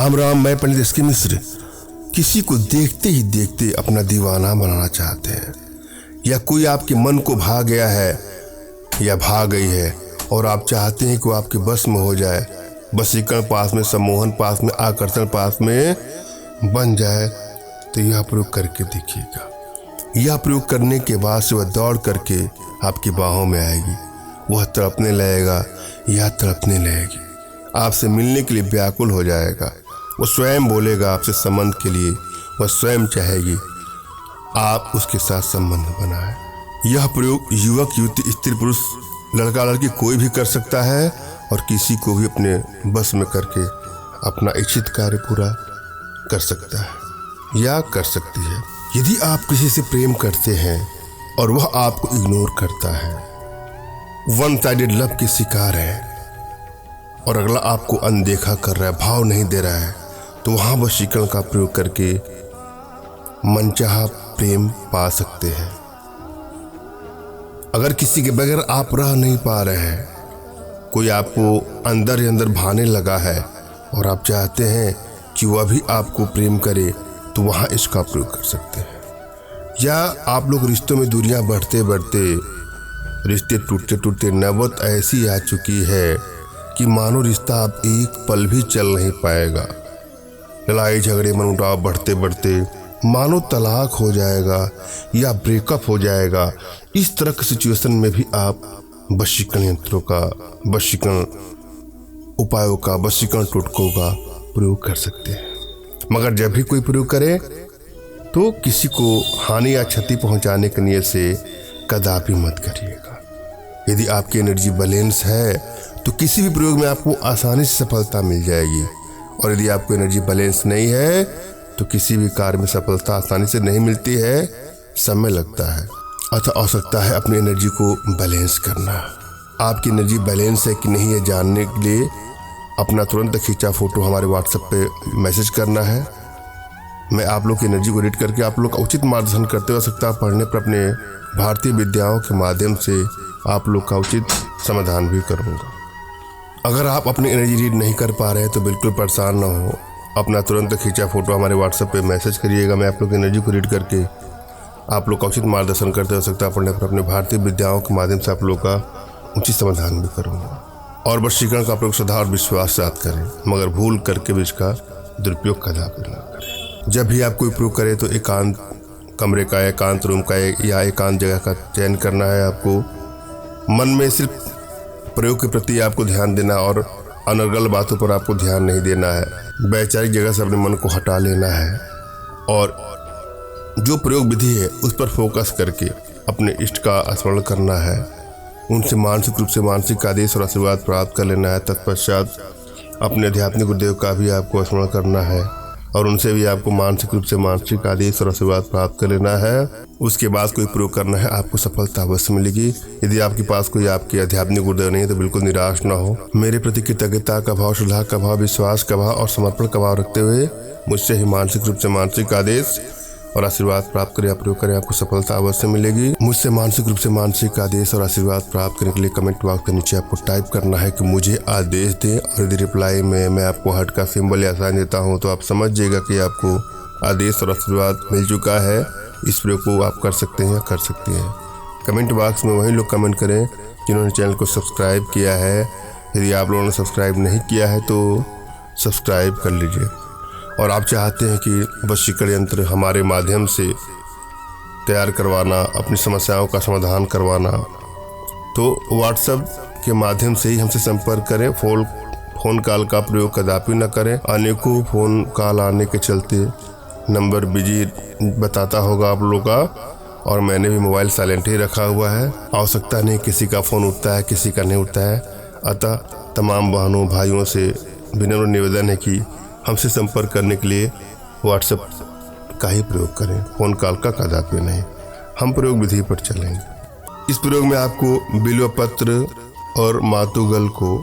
राम राम, मैं पंडित एस के मिश्र। किसी को देखते ही देखते अपना दीवाना बनाना चाहते हैं, या कोई आपके मन को भा गया है या भा गई है और आप चाहते हैं कि वो आपके बस में हो जाए, वशीकरण पास में, सम्मोहन पास में, आकर्षण पास में बन जाए, तो यह प्रयोग करके देखिएगा। यह प्रयोग करने के बाद से वह दौड़ करके आपकी बाहों में आएगी, वह तड़पने लगेगा या तड़पने लगेगी, आपसे मिलने के लिए व्याकुल हो जाएगा, वो स्वयं बोलेगा आपसे संबंध के लिए, वह स्वयं चाहेगी आप उसके साथ संबंध बनाएं। यह प्रयोग युवक युवती, स्त्री पुरुष, लड़का लड़की कोई भी कर सकता है और किसी को भी अपने बस में करके अपना इच्छित कार्य पूरा कर सकता है या कर सकती है। यदि आप किसी से प्रेम करते हैं और वह आपको इग्नोर करता है, वन साइडेड लव के शिकार है और अगला आपको अनदेखा कर रहा है, भाव नहीं दे रहा है, तो वहाँ वशीकरण का प्रयोग करके मनचाहा प्रेम पा सकते हैं। अगर किसी के बगैर आप रह नहीं पा रहे हैं, कोई आपको अंदर ही अंदर भाने लगा है और आप चाहते हैं कि वह भी आपको प्रेम करे, तो वहाँ इसका प्रयोग कर सकते हैं। या आप लोग रिश्तों में दूरियां बढ़ते बढ़ते, रिश्ते टूटते टूटते नौबत ऐसी आ चुकी है कि मानो रिश्ता अब एक पल भी चल नहीं पाएगा, लड़ाई झगड़े मनमुटाव बढ़ते बढ़ते मानो तलाक हो जाएगा या ब्रेकअप हो जाएगा। इस तरह की सिचुएशन में भी आप वशीकरण यंत्रों का, वशीकरण उपायों का, वशीकरण टोटकों का प्रयोग कर सकते हैं। मगर जब भी कोई प्रयोग करे तो किसी को हानि या क्षति पहुंचाने की नियत से कदापि मत करिएगा। यदि आपकी एनर्जी बैलेंस है तो किसी भी प्रयोग में आपको आसानी से सफलता मिल जाएगी, और यदि आपको एनर्जी बैलेंस नहीं है तो किसी भी कार्य में सफलता आसानी से नहीं मिलती है, समय लगता है। अतः आवश्यकता है अपनी एनर्जी को बैलेंस करना। आपकी एनर्जी बैलेंस है कि नहीं, ये जानने के लिए अपना तुरंत खींचा फोटो हमारे व्हाट्सएप पे मैसेज करना है। मैं आप लोग की एनर्जी को रीड करके आप लोग का उचित मार्गदर्शन करते हुए सकता पढ़ने पर अपने भारतीय विद्याओं के माध्यम से आप लोग का उचित समाधान भी करूँगा। अगर आप अपनी एनर्जी रीड नहीं कर पा रहे हैं तो बिल्कुल परेशान ना हो, अपना तुरंत खींचा फोटो हमारे व्हाट्सएप पे मैसेज करिएगा। मैं आप लोग की एनर्जी को रीड करके आप लोग का उचित मार्गदर्शन करते हो सकता पढ़ने पर अपने भारतीय विद्याओं के माध्यम से आप लोग का उचित समाधान भी करूँगा। और वशीकरण का प्रयोग श्रद्धा और विश्वास से आप करें, मगर भूल करके भी इसका दुरुपयोग कदापि न करें। जब भी आप कोई प्रयोग करें तो एकांत कमरे का, एकांत रूम का या एकांत जगह का चयन करना है। आपको मन में सिर्फ प्रयोग के प्रति आपको ध्यान देना और अनर्गल बातों पर आपको ध्यान नहीं देना है। वैचारिक जगह से अपने मन को हटा लेना है और जो प्रयोग विधि है उस पर फोकस करके अपने इष्ट का स्मरण करना है, उनसे मानसिक रूप से मानसिक आदेश और आशीर्वाद प्राप्त कर लेना है। तत्पश्चात अपने आध्यात्मिक गुरुदेव का भी आपको स्मरण करना है और उनसे भी आपको मानसिक रूप से मानसिक आदेश और आशीर्वाद प्राप्त कर लेना है। उसके बाद कोई प्रयोग करना है, आपको सफलता अवश्य मिलेगी। यदि आपके पास कोई आपके आध्यात्मिक गुरुदेव नहीं है तो बिल्कुल निराश ना हो। मेरे प्रति कृतज्ञता का भाव, श्रद्धा का भाव, विश्वास का भाव और समर्पण का भाव रखते हुए मुझसे ही मानसिक रूप से मानसिक आदेश और आशीर्वाद प्राप्त करें, प्रयोग करें, आपको सफलता अवश्य मिलेगी। मुझसे मानसिक रूप से मानसिक आदेश और आशीर्वाद प्राप्त करने के लिए कमेंट बॉक्स के नीचे आपको टाइप करना है कि मुझे आदेश दें, और यदि रिप्लाई में मैं आपको हार्ट का सिंबल या साइन देता हूं तो आप समझ जाइएगा कि आपको आदेश और आशीर्वाद मिल चुका है। इस प्रयोग को आप कर सकते हैं या कर सकती हैं। कमेंट बॉक्स में वही लोग कमेंट करें जिन्होंने चैनल को सब्सक्राइब किया है। यदि आप लोगों ने सब्सक्राइब नहीं किया है तो सब्सक्राइब कर लीजिए। और आप चाहते हैं कि वशीकरण यंत्र हमारे माध्यम से तैयार करवाना, अपनी समस्याओं का समाधान करवाना, तो व्हाट्सएप के माध्यम से ही हमसे संपर्क करें। फ़ोन कॉल का प्रयोग कदापि न करें। अनेकों फ़ोन कॉल आने के चलते नंबर बिजी बताता होगा आप लोगों का, और मैंने भी मोबाइल साइलेंट ही रखा हुआ है। आवश्यकता नहीं किसी का फ़ोन उठता है, किसी का नहीं उठता है। अतः तमाम बहनों भाइयों से विनम्र निवेदन है कि हमसे संपर्क करने के लिए व्हाट्सएप का ही प्रयोग करें, फ़ोन कॉल का कदापि नहीं। हम प्रयोग विधि पर चलेंगे। इस प्रयोग में आपको बिल्व पत्र और मातुगल को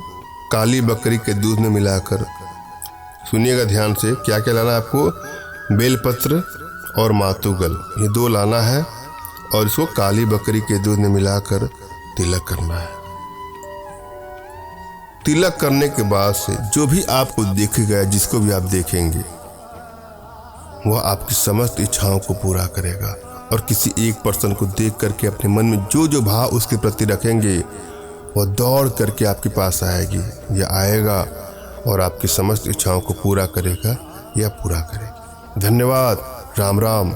काली बकरी के दूध में मिलाकर, सुनिएगा ध्यान से, क्या क्या लाना है आपको, बेलपत्र और मातुगल, ये दो लाना है और इसको काली बकरी के दूध में मिलाकर तिलक करना है। तिलक करने के बाद से जो भी आपको देखेगा, जिसको भी आप देखेंगे, वह आपकी समस्त इच्छाओं को पूरा करेगा। और किसी एक पर्सन को देख करके अपने मन में जो जो भाव उसके प्रति रखेंगे, वह दौड़ करके आपके पास आएगी या आएगा और आपकी समस्त इच्छाओं को पूरा करेगा या पूरा करेगी। धन्यवाद। राम राम।